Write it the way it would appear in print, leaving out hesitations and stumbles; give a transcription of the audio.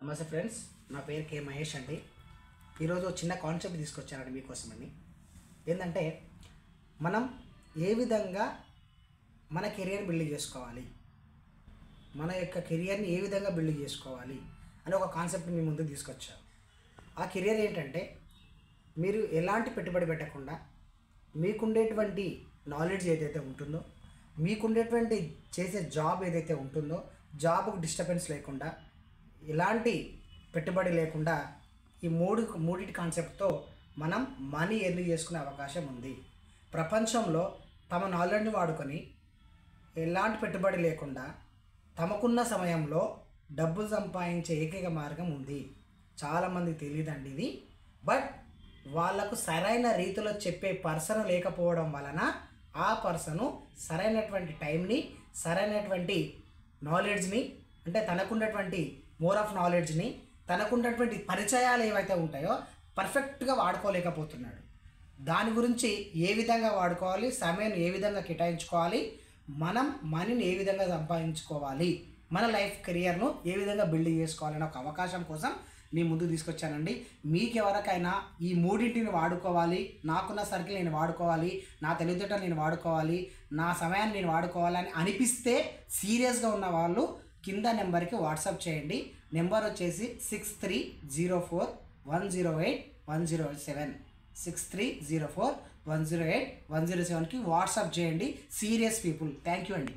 నమస్తే ఫ్రెండ్స్, నా పేరు కే మహేష్ అండి. ఈరోజు చిన్న కాన్సెప్ట్ తీసుకొచ్చానండి మీకోసమని. ఏంటంటే మనం ఏ విధంగా మన కెరియర్ బిల్డ్ చేసుకోవాలి, మన యొక్క కెరియర్ని ఏ విధంగా బిల్డ్ చేసుకోవాలి అని ఒక కాన్సెప్ట్ మీ ముందుకు తీసుకొచ్చాను. ఆ కెరియర్ ఏంటంటే మీరు ఎలాంటి పెట్టుబడి పెట్టకుండా మీకుండేటువంటి నాలెడ్జ్ ఏదైతే ఉంటుందో, మీకుండేటువంటి చేసే జాబ్ ఏదైతే ఉంటుందో, జాబ్కు డిస్టర్బెన్స్ లేకుండా, ఎలాంటి పెట్టుబడి లేకుండా ఈ మూడిటి కాన్సెప్ట్తో మనం మనీ ఎర్న్ చేసుకునే అవకాశం ఉంది. ప్రపంచంలో తమ నాలెడ్జ్ని వాడుకొని ఎలాంటి పెట్టుబడి లేకుండా తమకున్న సమయంలో డబ్బులు సంపాదించే ఏకైక మార్గం ఉంది. చాలామందికి తెలియదండి ఇది. బట్ వాళ్ళకు సరైన రీతిలో చెప్పే పర్సన్ లేకపోవడం వలన ఆ పర్సను సరైనటువంటి టైంని, సరైనటువంటి నాలెడ్జ్ని, అంటే తనకున్నటువంటి మోర్ ఆఫ్ నాలెడ్జ్ని, తనకున్నటువంటి పరిచయాలు ఏవైతే ఉంటాయో పర్ఫెక్ట్గా వాడుకోలేకపోతున్నాడు. దాని గురించి ఏ విధంగా వాడుకోవాలి, సమయాన్ని ఏ విధంగా కేటాయించుకోవాలి, మనం మనీని ఏ విధంగా సంపాదించుకోవాలి, మన లైఫ్ కెరియర్ను ఏ విధంగా బిల్డ్ చేసుకోవాలనే ఒక అవకాశం కోసం మీ ముందు తీసుకొచ్చానండి. మీకు ఎవరికైనా ఈ మూడింటిని వాడుకోవాలి, నాకున్న సర్కిల్ నేను వాడుకోవాలి, నా తెలివితేటలు నేను వాడుకోవాలి, నా సమయాన్ని నేను వాడుకోవాలి అని అనిపిస్తే సీరియస్గా ఉన్న వాళ్ళు కింద నెంబర్కి వాట్సాప్ చేయండి. నెంబర్ వచ్చేసి 6304108107 6304108107కి వాట్సాప్ చేయండి. Serious people. థ్యాంక్ యూ అండి.